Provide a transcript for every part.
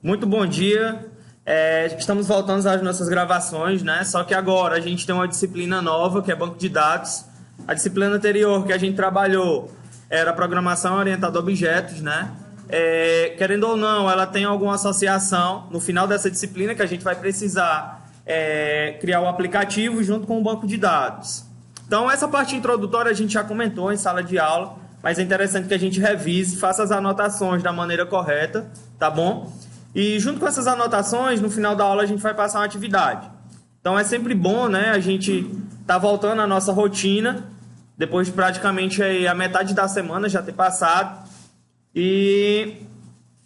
Muito bom dia. Estamos voltando às nossas gravações, né? Só que agora a gente tem uma disciplina nova, que é banco de dados. A disciplina anterior que a gente trabalhou era programação orientada a objetos, né? Querendo ou não, ela tem alguma associação no final dessa disciplina que a gente vai precisar criar o aplicativo junto com o banco de dados. Então, essa parte introdutória a gente já comentou em sala de aula, mas é interessante que a gente revise, faça as anotações da maneira correta, tá bom? E junto com essas anotações, no final da aula a gente vai passar uma atividade. Então é sempre bom, né, a gente tá voltando à nossa rotina, depois de praticamente a metade da semana já ter passado. E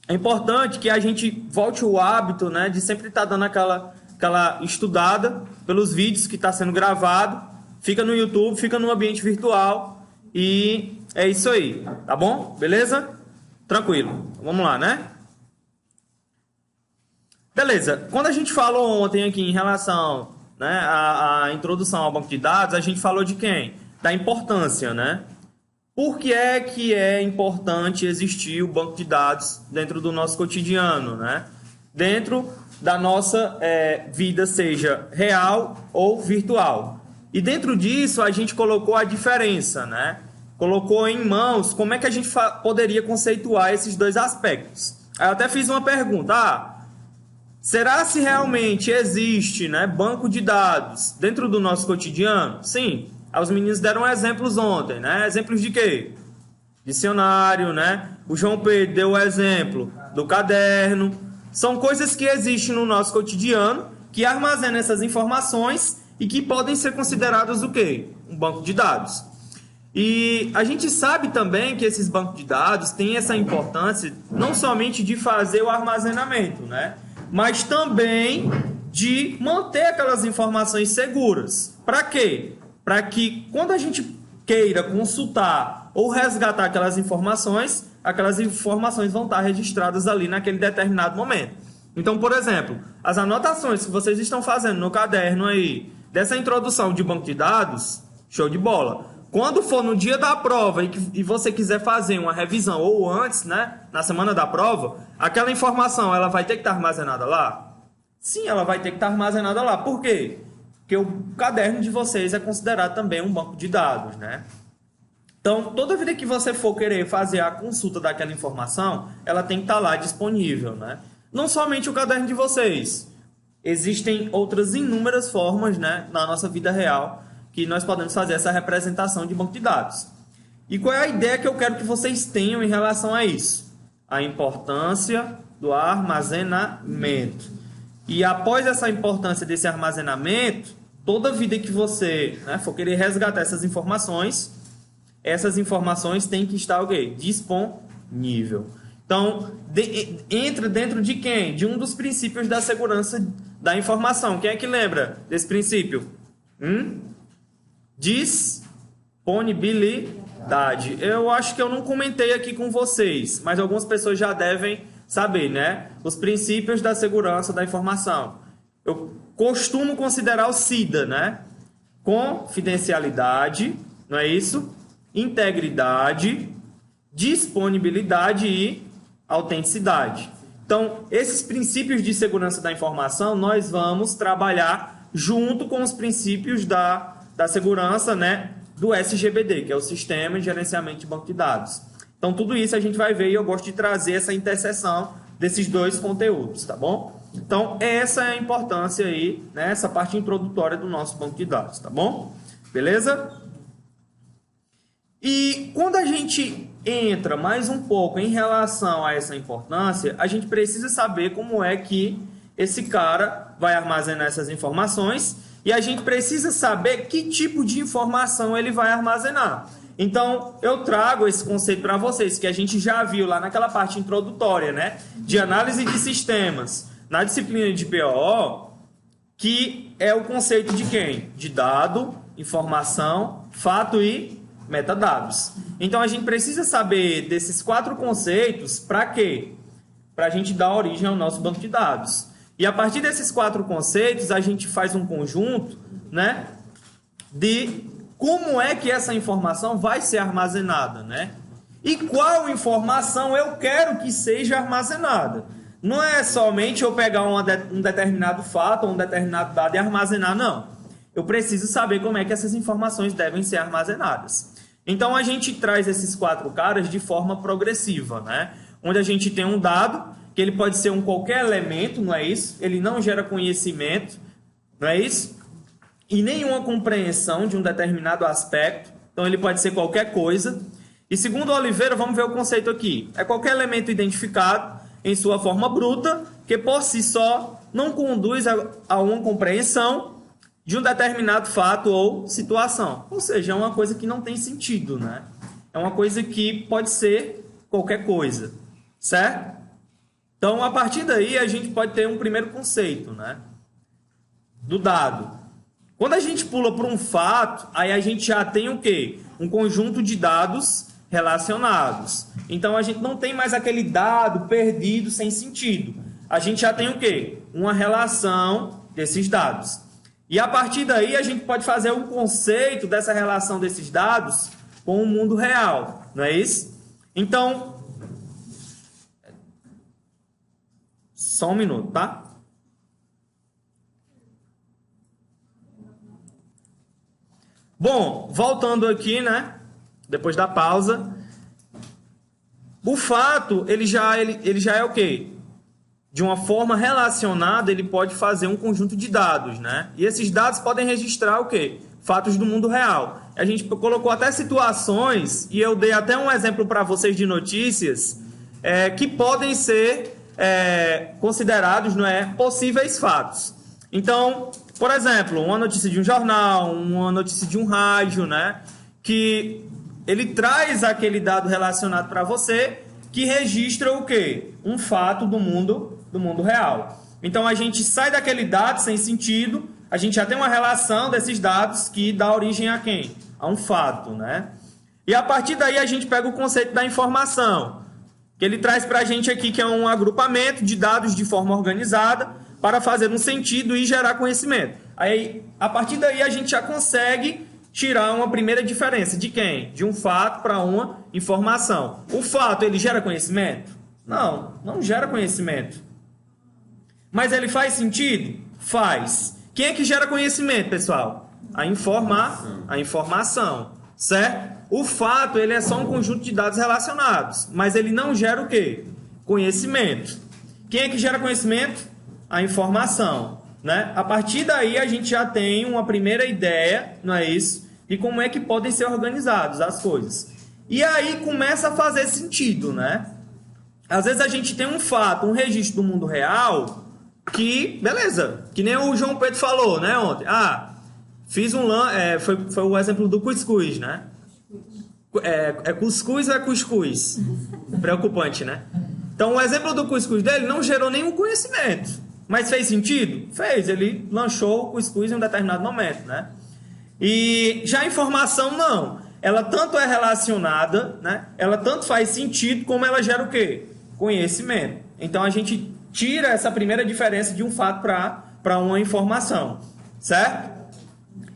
é importante que a gente volte o hábito, né, de sempre estar dando aquela estudada pelos vídeos que está sendo gravado. Fica no YouTube, fica no ambiente virtual e é isso aí, tá bom? Beleza? Tranquilo. Vamos lá, né? Beleza, quando a gente falou ontem aqui em relação, né, à introdução ao banco de dados, a gente falou de quem? Da importância, né? Por que é importante existir o banco de dados dentro do nosso cotidiano, né? Dentro da nossa vida, seja real ou virtual. E dentro disso a gente colocou a diferença, né? Colocou em mãos como é que a gente poderia conceituar esses dois aspectos. Aí eu até fiz uma pergunta, será se realmente existe, né, banco de dados dentro do nosso cotidiano? Sim. Os meninos deram exemplos ontem, né? Exemplos de quê? Dicionário, né? O João Pedro deu o exemplo do caderno. São coisas que existem no nosso cotidiano, que armazenam essas informações e que podem ser consideradas o quê? Um banco de dados. E a gente sabe também que esses bancos de dados têm essa importância não somente de fazer o armazenamento, né? Mas também de manter aquelas informações seguras. Para quê? Para que quando a gente queira consultar ou resgatar aquelas informações vão estar registradas ali naquele determinado momento. Então, por exemplo, as anotações que vocês estão fazendo no caderno aí, dessa introdução de banco de dados, show de bola. Quando for no dia da prova e você quiser fazer uma revisão ou antes, né, na semana da prova, aquela informação ela vai ter que estar armazenada lá? Sim, ela vai ter que estar armazenada lá. Por quê? Porque o caderno de vocês é considerado também um banco de dados, né? Então, toda vida que você for querer fazer a consulta daquela informação, ela tem que estar lá disponível, né? Não somente o caderno de vocês. Existem outras inúmeras formas, né, na nossa vida real que nós podemos fazer essa representação de banco de dados. E qual é a ideia que eu quero que vocês tenham em relação a isso? A importância do armazenamento. E após essa importância desse armazenamento, toda vida que você, né, for querer resgatar essas informações têm que estar disponível. Então, entra dentro de quem? De um dos princípios da segurança da informação. Quem é que lembra desse princípio? Disponibilidade. Eu acho que eu não comentei aqui com vocês, mas algumas pessoas já devem saber, né? Os princípios da segurança da informação. Eu costumo considerar o SIDA, né? Confidencialidade, não é isso? Integridade, disponibilidade e autenticidade. Então, esses princípios de segurança da informação, nós vamos trabalhar junto com os princípios da segurança, né, do SGBD, que é o Sistema de Gerenciamento de Banco de Dados. Então, tudo isso a gente vai ver e eu gosto de trazer essa interseção desses dois conteúdos, tá bom? Então, essa é a importância aí, né, essa parte introdutória do nosso banco de dados, tá bom? Beleza? E quando a gente entra mais um pouco em relação a essa importância, a gente precisa saber como é que esse cara vai armazenar essas informações e a gente precisa saber que tipo de informação ele vai armazenar. Então, eu trago esse conceito para vocês, que a gente já viu lá naquela parte introdutória, né, de análise de sistemas, na disciplina de POO, que é o conceito de quem? De dado, informação, fato e metadados. Então, a gente precisa saber desses 4 conceitos para quê? Para a gente dar origem ao nosso banco de dados. E a partir desses 4 conceitos, a gente faz um conjunto, né, de como é que essa informação vai ser armazenada, né? E qual informação eu quero que seja armazenada. não é somente eu pegar um determinado fato ou um determinado dado e armazenar, não. Eu preciso saber como é que essas informações devem ser armazenadas. Então, a gente traz esses 4 caras de forma progressiva, né? Onde a gente tem um dado, que ele pode ser qualquer elemento, não é isso? Ele não gera conhecimento, não é isso? E nenhuma compreensão de um determinado aspecto. Então, ele pode ser qualquer coisa. E segundo Oliveira, vamos ver o conceito aqui. É qualquer elemento identificado em sua forma bruta, que por si só não conduz a uma compreensão de um determinado fato ou situação. Ou seja, é uma coisa que não tem sentido, né? É uma coisa que pode ser qualquer coisa, certo? Então, a partir daí, a gente pode ter um primeiro conceito, né? Do dado. Quando a gente pula para um fato, aí a gente já tem o quê? Um conjunto de dados relacionados. Então, a gente não tem mais aquele dado perdido sem sentido. A gente já tem o quê? Uma relação desses dados. E a partir daí, a gente pode fazer um conceito dessa relação desses dados com o mundo real, não é isso? Então, só um minuto, tá? Bom, voltando aqui, né? Depois da pausa, o fato, ele já é o quê? De uma forma relacionada, ele pode fazer um conjunto de dados, né? E esses dados podem registrar o quê? Fatos do mundo real. A gente colocou até situações, e eu dei até um exemplo para vocês de notícias, que podem ser considerados, não é, possíveis fatos. Então, por exemplo, uma notícia de um jornal, uma notícia de um rádio, né? Que ele traz aquele dado relacionado para você, que registra o quê? Um fato do mundo real. Então, a gente sai daquele dado sem sentido, a gente já tem uma relação desses dados que dá origem a quem? A um fato, né? E a partir daí a gente pega o conceito da informação, que ele traz para a gente aqui, que é um agrupamento de dados de forma organizada para fazer um sentido e gerar conhecimento. Aí, a partir daí a gente já consegue tirar uma primeira diferença de quem? De um fato para uma informação. O fato, ele gera conhecimento? Não, não gera conhecimento. Mas ele faz sentido? Faz. Quem é que gera conhecimento, pessoal? A informação, certo? O fato, ele é só um conjunto de dados relacionados, mas ele não gera o quê? Conhecimento. Quem é que gera conhecimento? A informação, né? A partir daí, a gente já tem uma primeira ideia, não é isso? De como é que podem ser organizadas as coisas. E aí começa a fazer sentido, né? Às vezes a gente tem um fato, um registro do mundo real, que, beleza, que nem o João Pedro falou, né, ontem. Fiz foi o exemplo do cuscuz, né? É cuscuz ou é cuscuz? Preocupante, né? Então, o exemplo do cuscuz dele não gerou nenhum conhecimento. Mas fez sentido? Fez. Ele lanchou o cuscuz em um determinado momento, né? E já a informação, não. Ela tanto é relacionada, né? Ela tanto faz sentido, como ela gera o quê? Conhecimento. Então, a gente tira essa primeira diferença de um fato para uma informação, certo?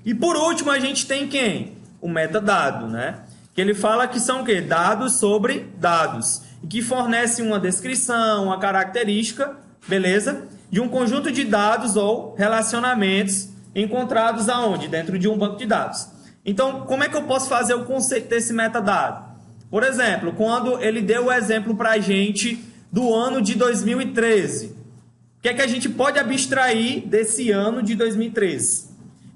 E por último, a gente tem quem? O metadado, né? Que ele fala que são o quê? Dados sobre dados. E que fornecem uma descrição, uma característica, beleza? De um conjunto de dados ou relacionamentos encontrados aonde? Dentro de um banco de dados. Então, como é que eu posso fazer o conceito desse metadado? Por exemplo, quando ele deu o exemplo para a gente do ano de 2013. O que é que a gente pode abstrair desse ano de 2013?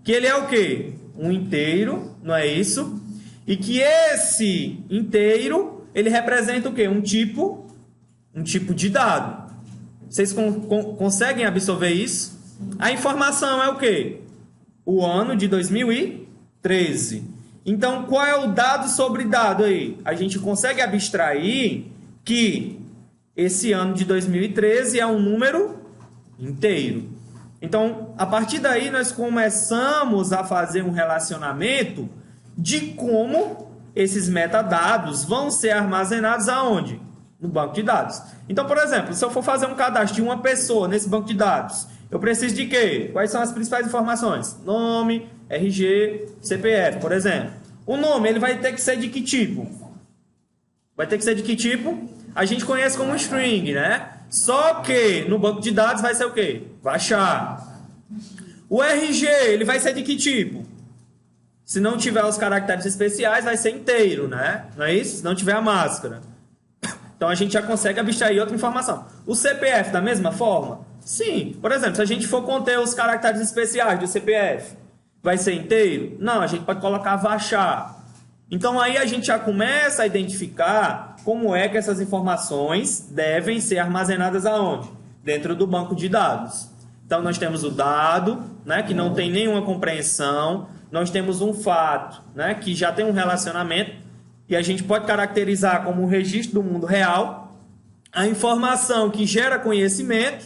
Que ele é o quê? Um inteiro, não é isso? E que esse inteiro, ele representa o quê? Um tipo de dado. Vocês conseguem absorver isso? A informação é o quê? O ano de 2013. Então, qual é o dado sobre dado aí? A gente consegue abstrair que esse ano de 2013 é um número inteiro. Então, a partir daí, nós começamos a fazer um relacionamento de como esses metadados vão ser armazenados aonde? No banco de dados. Então, por exemplo, se eu for fazer um cadastro de uma pessoa nesse banco de dados, eu preciso de quê? Quais são as principais informações? Nome, RG, CPF, por exemplo. O nome, ele vai ter que ser de que tipo? Vai ter que ser de que tipo? A gente conhece como string, né? Só que no banco de dados vai ser o quê? Vai achar. O RG, ele vai ser de que tipo? Se não tiver os caracteres especiais, vai ser inteiro, né? Não é isso? Se não tiver a máscara. Então a gente já consegue abstrair outra informação. O CPF da mesma forma? Sim. Por exemplo, se a gente for conter os caracteres especiais do CPF, vai ser inteiro? Não, a gente pode colocar vachar. Então aí a gente já começa a identificar como é que essas informações devem ser armazenadas aonde? Dentro do banco de dados. Então nós temos o dado, né, que não tem nenhuma compreensão. Nós temos um fato, né, que já tem um relacionamento e a gente pode caracterizar como um registro do mundo real. A informação que gera conhecimento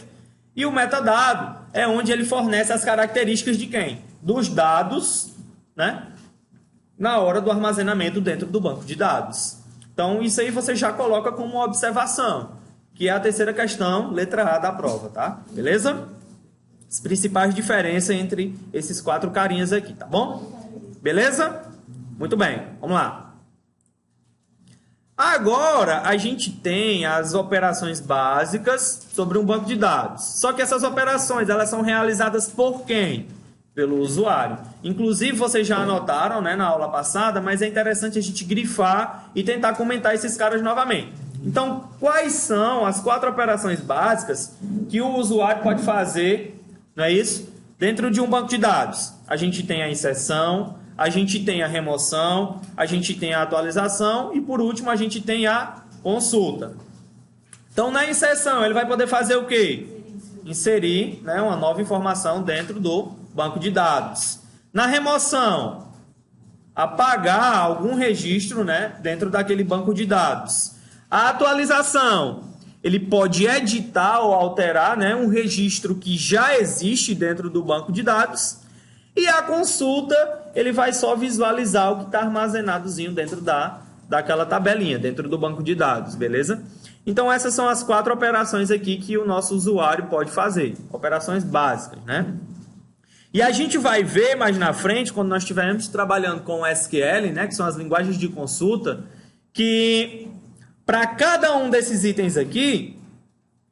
e o metadado é onde ele fornece as características de quem? Dos dados, né, na hora do armazenamento dentro do banco de dados. Então isso aí você já coloca como uma observação, que é a terceira questão, letra A da prova, tá? Beleza? As principais diferenças entre esses 4 carinhas aqui, tá bom? Beleza? Muito bem, vamos lá. Agora, a gente tem as operações básicas sobre um banco de dados. Só que essas operações, elas são realizadas por quem? Pelo usuário. Inclusive, vocês já anotaram, né, na aula passada, mas é interessante a gente grifar e tentar comentar esses caras novamente. Então, quais são as 4 operações básicas que o usuário pode fazer, não é isso? Dentro de um banco de dados, a gente tem a inserção, a gente tem a remoção, a gente tem a atualização e, por último, a gente tem a consulta. Então, na inserção, ele vai poder fazer o quê? Inserir, né, uma nova informação dentro do banco de dados. Na remoção, apagar algum registro, né, dentro daquele banco de dados. A atualização, ele pode editar ou alterar, né, um registro que já existe dentro do banco de dados. E a consulta, ele vai só visualizar o que está armazenadozinho dentro daquela tabelinha, dentro do banco de dados, beleza? Então essas são as 4 operações aqui que o nosso usuário pode fazer. Operações básicas, né? E a gente vai ver mais na frente, quando nós estivermos trabalhando com o SQL, né, que são as linguagens de consulta, que para cada um desses itens aqui,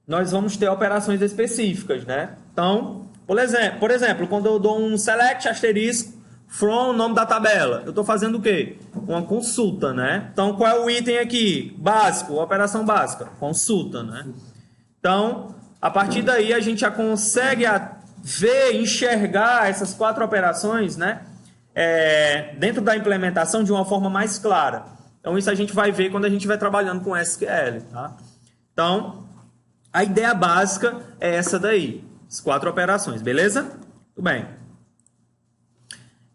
nós vamos ter operações específicas, né? Então, por exemplo, quando eu dou um select asterisco from nome da tabela, eu estou fazendo o quê? Uma consulta, né? Então, qual é o item aqui? Básico, operação básica, consulta, né? Então, a partir daí a gente já consegue ver, enxergar essas 4 operações, né, dentro da implementação de uma forma mais clara. Então, isso a gente vai ver quando a gente estiver trabalhando com SQL. Tá? Então, a ideia básica é essa daí, as 4 operações, beleza? Tudo bem.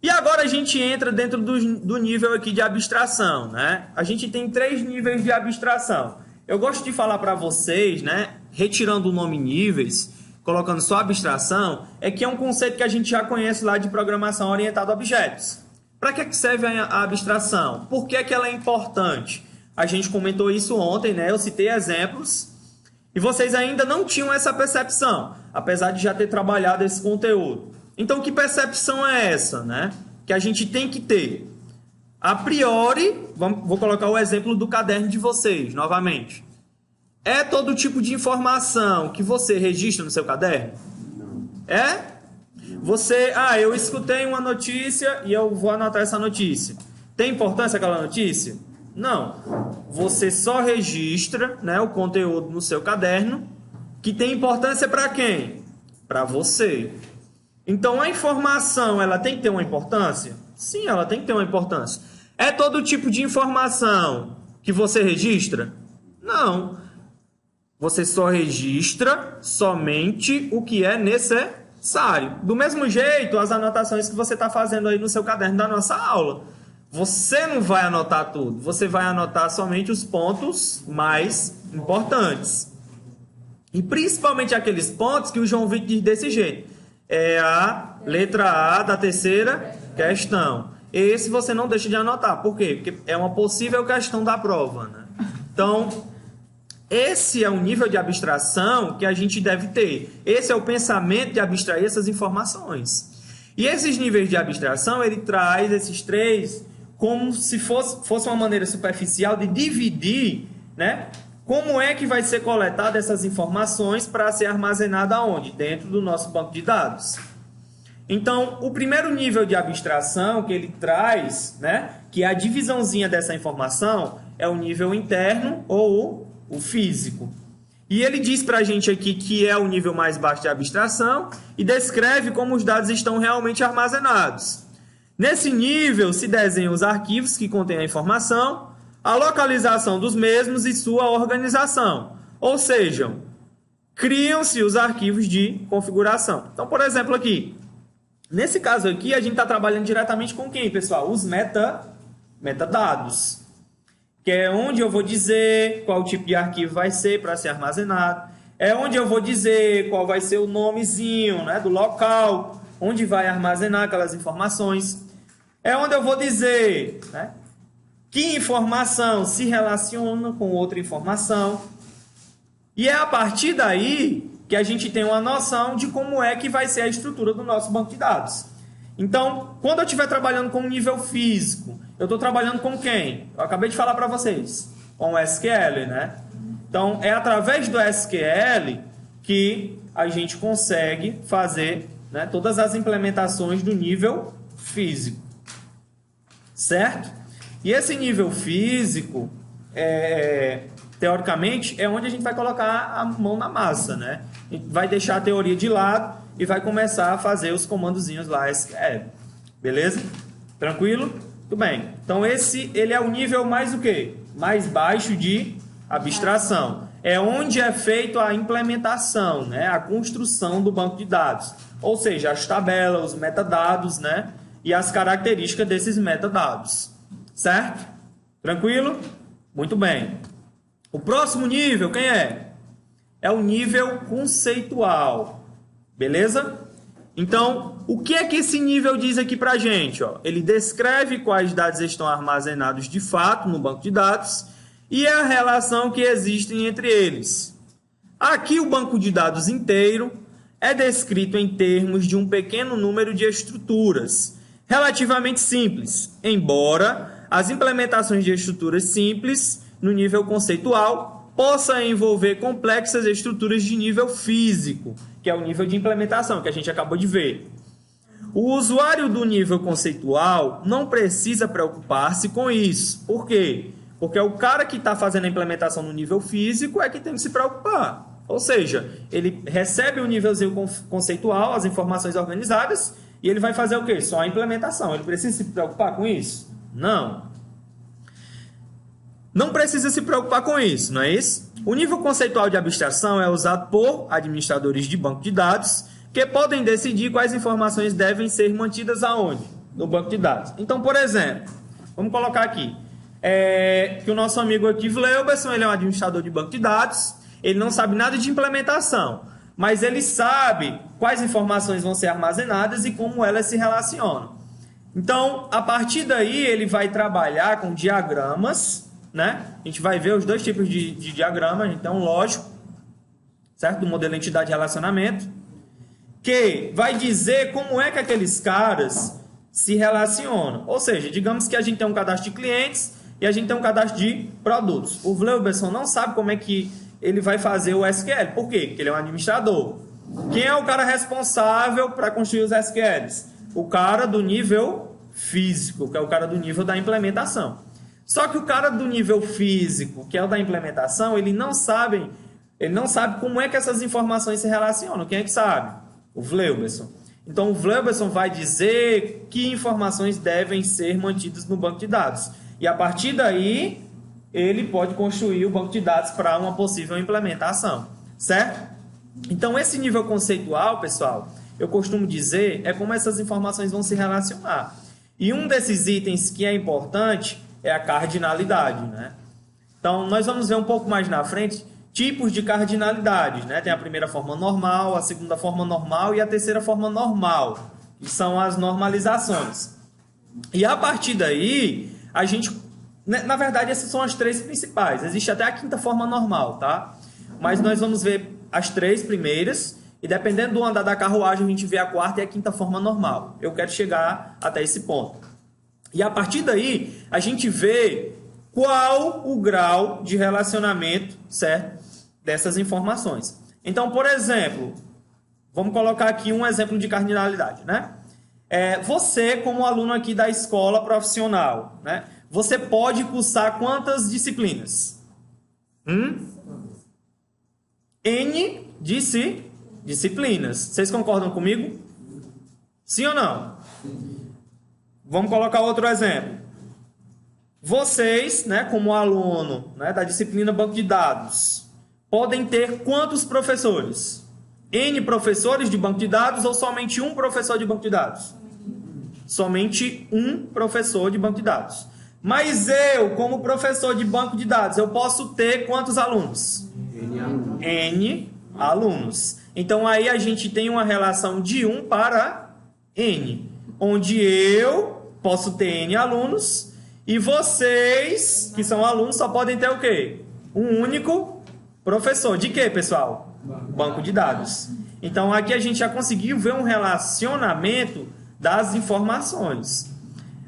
E agora a gente entra dentro do nível aqui de abstração. Né? A gente tem 3 níveis de abstração. Eu gosto de falar para vocês, né, retirando o nome níveis, colocando só abstração, é que é um conceito que a gente já conhece lá de programação orientada a objetos. Para que serve a abstração? Por que ela é importante? A gente comentou isso ontem, né? Eu citei exemplos e vocês ainda não tinham essa percepção, apesar de já ter trabalhado esse conteúdo. Então, que percepção é essa, né? Que a gente tem que ter. A priori, vou colocar o exemplo do caderno de vocês, novamente. É todo tipo de informação que você registra no seu caderno? Não. É? Você, eu escutei uma notícia e eu vou anotar essa notícia. Tem importância aquela notícia? Não. Você só registra, né, o conteúdo no seu caderno, que tem importância para quem? Para você. Então, a informação, ela tem que ter uma importância? Sim, ela tem que ter uma importância. É todo tipo de informação que você registra? Não. Você só registra somente o que é necessário. Do mesmo jeito, as anotações que você está fazendo aí no seu caderno da nossa aula. Você não vai anotar tudo. Você vai anotar somente os pontos mais importantes. E principalmente aqueles pontos que o João Vitor diz desse jeito. É a letra A da terceira questão. Esse você não deixa de anotar. Por quê? Porque é uma possível questão da prova, né? Então, esse é o nível de abstração que a gente deve ter. Esse é o pensamento de abstrair essas informações. E esses níveis de abstração, ele traz esses 3 como se fosse uma maneira superficial de dividir, né, como é que vai ser coletada essas informações para ser armazenada aonde? Dentro do nosso banco de dados. Então, o primeiro nível de abstração que ele traz, né, que é a divisãozinha dessa informação, é o nível interno ou o físico. E ele diz para a gente aqui que é o nível mais baixo de abstração e descreve como os dados estão realmente armazenados. Nesse nível se desenham os arquivos que contêm a informação, a localização dos mesmos e sua organização. Ou seja, criam-se os arquivos de configuração. Então, por exemplo, aqui, nesse caso aqui, a gente está trabalhando diretamente com quem, pessoal? Os metadados, que é onde eu vou dizer qual tipo de arquivo vai ser para ser armazenado, é onde eu vou dizer qual vai ser o nomezinho, né, do local, onde vai armazenar aquelas informações, é onde eu vou dizer, né, que informação se relaciona com outra informação, e é a partir daí que a gente tem uma noção de como é que vai ser a estrutura do nosso banco de dados. Então, quando eu estiver trabalhando com nível físico, eu estou trabalhando com quem? Eu acabei de falar para vocês, com o SQL, né? Então, é através do SQL que a gente consegue fazer, né, todas as implementações do nível físico, certo? E esse nível físico, teoricamente, é onde a gente vai colocar a mão na massa, né? Vai deixar a teoria de lado e vai começar a fazer os comandozinhos lá SQL. Beleza? Tranquilo? Tudo bem. Então, ele é o nível mais o quê? Mais baixo de abstração. É onde é feita a implementação, né? A construção do banco de dados. Ou seja, as tabelas, os metadados, né? E as características desses metadados. Certo? Tranquilo? Muito bem. O próximo nível, quem é? É o nível conceitual. Beleza? Então, o que é que esse nível diz aqui pra gente? Ó? Ele descreve quais dados estão armazenados de fato no banco de dados e a relação que existe entre eles. Aqui o banco de dados inteiro é descrito em termos de um pequeno número de estruturas, relativamente simples, embora as implementações de estruturas simples no nível conceitual possa envolver complexas estruturas de nível físico, que é o nível de implementação que a gente acabou de ver. O usuário do nível conceitual não precisa preocupar-se com isso. Por quê? Porque é o cara que está fazendo a implementação no nível físico é que tem que se preocupar. Ou seja, ele recebe o nívelzinho conceitual, as informações organizadas, e ele vai fazer o quê? Só a implementação. Ele precisa se preocupar com isso? Não. Não precisa se preocupar com isso, não é isso? O nível conceitual de abstração é usado por administradores de banco de dados que podem decidir quais informações devem ser mantidas aonde? No banco de dados. Então, por exemplo, vamos colocar aqui que o nosso amigo aqui, Vleuberson, ele é um administrador de banco de dados, ele não sabe nada de implementação, mas ele sabe quais informações vão ser armazenadas e como elas se relacionam. Então, a partir daí, ele vai trabalhar com diagramas, né? A gente vai ver os dois tipos de diagrama, então lógico, certo? Do modelo entidade e relacionamento, que vai dizer como é que aqueles caras se relacionam. Ou seja, digamos que a gente tem um cadastro de clientes e a gente tem um cadastro de produtos. O Vleuberson não sabe como é que ele vai fazer o SQL. Por quê? Porque ele é um administrador. Quem é o cara responsável para construir os SQLs? O cara do nível físico, que é o cara do nível da implementação. Só que o cara do nível físico, que é o da implementação, ele não sabe como é que essas informações se relacionam. Quem é que sabe? O Vleuberson. Então, o Vleuberson vai dizer que informações devem ser mantidas no banco de dados. E, a partir daí, ele pode construir o banco de dados para uma possível implementação. Certo? Então, esse nível conceitual, pessoal, eu costumo dizer, é como essas informações vão se relacionar. E um desses itens que é importante é a cardinalidade, né? Então, nós vamos ver um pouco mais na frente tipos de cardinalidades, né? Tem a primeira forma normal, a segunda forma normal e a terceira forma normal, que são as normalizações. E a partir daí, a gente... Na verdade, essas são as três principais. Existe até a quinta forma normal, tá? Mas nós vamos ver as três primeiras e dependendo do andar da carruagem, a gente vê a quarta e a quinta forma normal. Eu quero chegar até esse ponto. E a partir daí, a gente vê qual o grau de relacionamento, certo, dessas informações. Então, por exemplo, vamos colocar aqui um exemplo de cardinalidade, né? Você, como aluno aqui da escola profissional, né? Você pode cursar quantas disciplinas? N disciplinas. Vocês concordam comigo? Sim ou não? Vamos colocar outro exemplo. Vocês, né, como aluno, né, da disciplina Banco de Dados, podem ter quantos professores? N professores de banco de dados ou somente um professor de banco de dados? Somente um professor de banco de dados. Mas eu, como professor de banco de dados, eu posso ter quantos alunos? N alunos. Então, aí a gente tem uma relação de 1 para N, onde eu posso ter N alunos e vocês, que são alunos, só podem ter o quê? Um único professor. De quê, pessoal? Banco de dados. Então, aqui a gente já conseguiu ver um relacionamento das informações.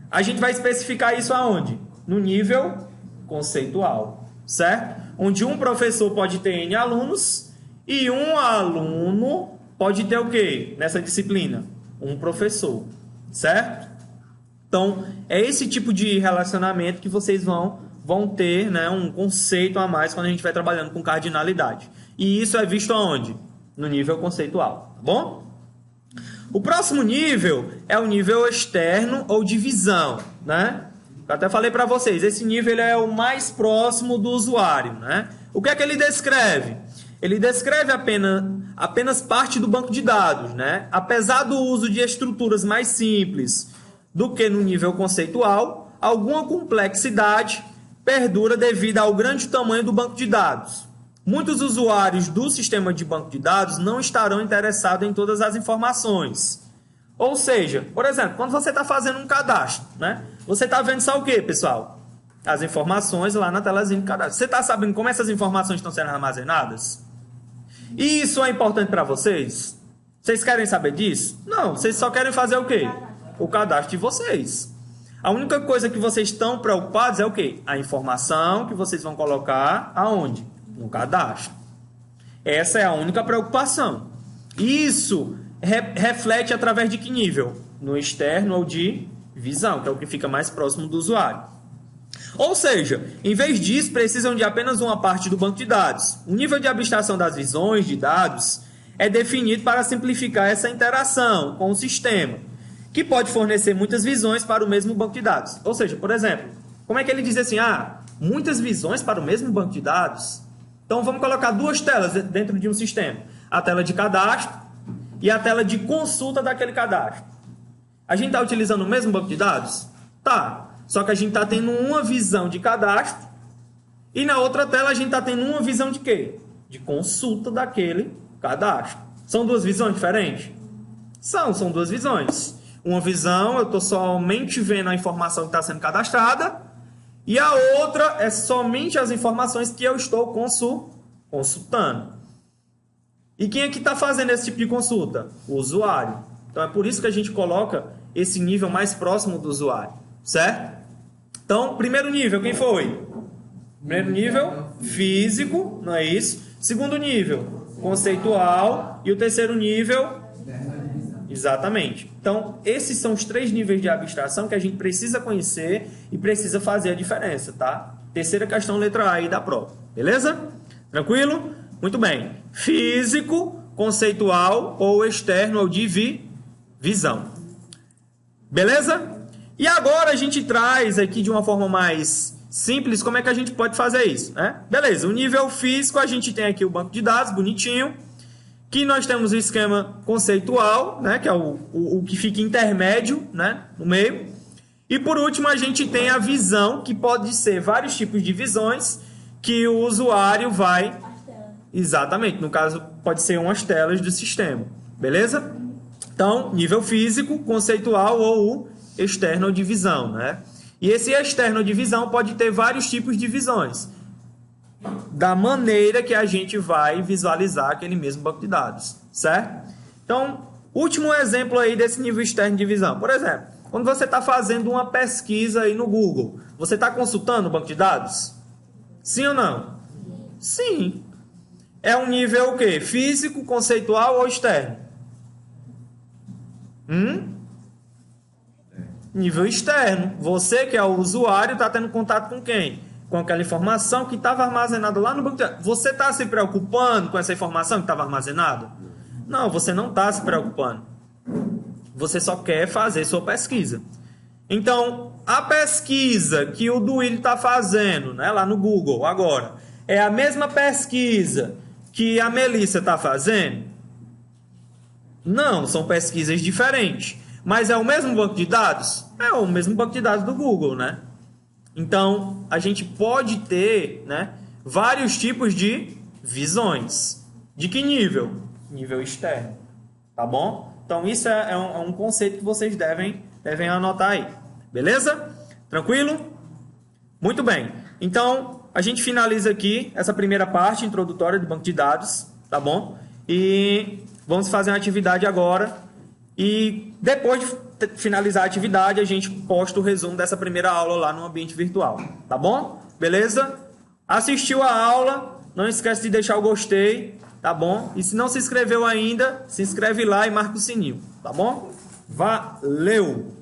A gente vai especificar isso aonde? No nível conceitual, certo? Onde um professor pode ter N alunos e um aluno pode ter o quê? Nessa disciplina? Um professor, certo? Então, é esse tipo de relacionamento que vocês vão ter, né, um conceito a mais quando a gente vai trabalhando com cardinalidade. E isso é visto aonde? No nível conceitual, tá bom? O próximo nível é o nível externo ou de visão, né? Eu até falei para vocês, esse nível é o mais próximo do usuário, né? O que é que ele descreve? Ele descreve apenas parte do banco de dados, né? Apesar do uso de estruturas mais simples do que no nível conceitual, alguma complexidade perdura devido ao grande tamanho do banco de dados. Muitos usuários do sistema de banco de dados não estarão interessados em todas as informações. Ou seja, por exemplo, quando você está fazendo um cadastro, né? Você está vendo só o quê, pessoal? As informações lá na telazinha de cadastro. Você está sabendo como essas informações estão sendo armazenadas? E isso é importante para vocês? Vocês querem saber disso? Não, vocês só querem fazer o quê? O cadastro de vocês. A única coisa que vocês estão preocupados é o quê? A informação que vocês vão colocar aonde? No cadastro. Essa é a única preocupação. Isso reflete através de que nível? No externo ou de visão, que é o que fica mais próximo do usuário. Ou seja, em vez disso, precisam de apenas uma parte do banco de dados. O nível de abstração das visões de dados é definido para simplificar essa interação com o sistema, que pode fornecer muitas visões para o mesmo banco de dados. Ou seja, por exemplo, como é que ele diz assim, muitas visões para o mesmo banco de dados? Então, vamos colocar duas telas dentro de um sistema. A tela de cadastro e a tela de consulta daquele cadastro. A gente está utilizando o mesmo banco de dados? Tá. Só que a gente está tendo uma visão de cadastro e na outra tela a gente está tendo uma visão de quê? De consulta daquele cadastro. São duas visões diferentes? São duas visões. Uma visão, eu estou somente vendo a informação que está sendo cadastrada, e a outra é somente as informações que eu estou consultando. E quem é que está fazendo esse tipo de consulta? O usuário. Então é por isso que a gente coloca esse nível mais próximo do usuário, certo? Então, primeiro nível, quem foi? Primeiro nível, físico, não é isso? Segundo nível, conceitual. E o terceiro nível... Exatamente. Então, esses são os 3 níveis de abstração que a gente precisa conhecer e precisa fazer a diferença, tá? Terceira questão, letra A aí da prova. Beleza? Tranquilo? Muito bem. Físico, conceitual ou externo ou de visão. Beleza? E agora a gente traz aqui de uma forma mais simples como é que a gente pode fazer isso, né? Beleza, o nível físico a gente tem aqui o banco de dados, bonitinho. Que nós temos o esquema conceitual, né, que é o que fica intermédio, né, no meio. E por último a gente tem a visão, que pode ser vários tipos de visões que o usuário vai... Exatamente, no caso pode ser umas telas do sistema, beleza? Então, nível físico, conceitual ou externo de visão, né? E esse externo de visão pode ter vários tipos de visões, da maneira que a gente vai visualizar aquele mesmo banco de dados, certo? Então, último exemplo aí desse nível externo de visão. Por exemplo, Quando você está fazendo uma pesquisa aí no Google, você está consultando o banco de dados? Sim ou não? Sim. É um nível o quê? Físico, conceitual ou externo? Nível externo. Você que é o usuário está tendo contato com quem? Com aquela informação que estava armazenada lá no banco de dados. Você está se preocupando com essa informação que estava armazenada? Não, você não está se preocupando. Você só quer fazer sua pesquisa. Então, a pesquisa que o Duílio está fazendo, né, lá no Google agora, é a mesma pesquisa que a Melissa está fazendo? Não, são pesquisas diferentes. Mas é o mesmo banco de dados? É o mesmo banco de dados do Google, né? Então, a gente pode ter, né, vários tipos de visões. De que nível? Nível externo. Tá bom? Então, isso é um conceito que vocês devem anotar aí. Beleza? Tranquilo? Muito bem. Então, a gente finaliza aqui essa primeira parte introdutória do banco de dados. Tá bom? E vamos fazer uma atividade agora. E depois de finalizar a atividade, a gente posta o resumo dessa primeira aula lá no ambiente virtual. Tá bom? Beleza? Assistiu a aula? Não esquece de deixar o gostei. Tá bom? E se não se inscreveu ainda, se inscreve lá e marca o sininho. Tá bom? Valeu!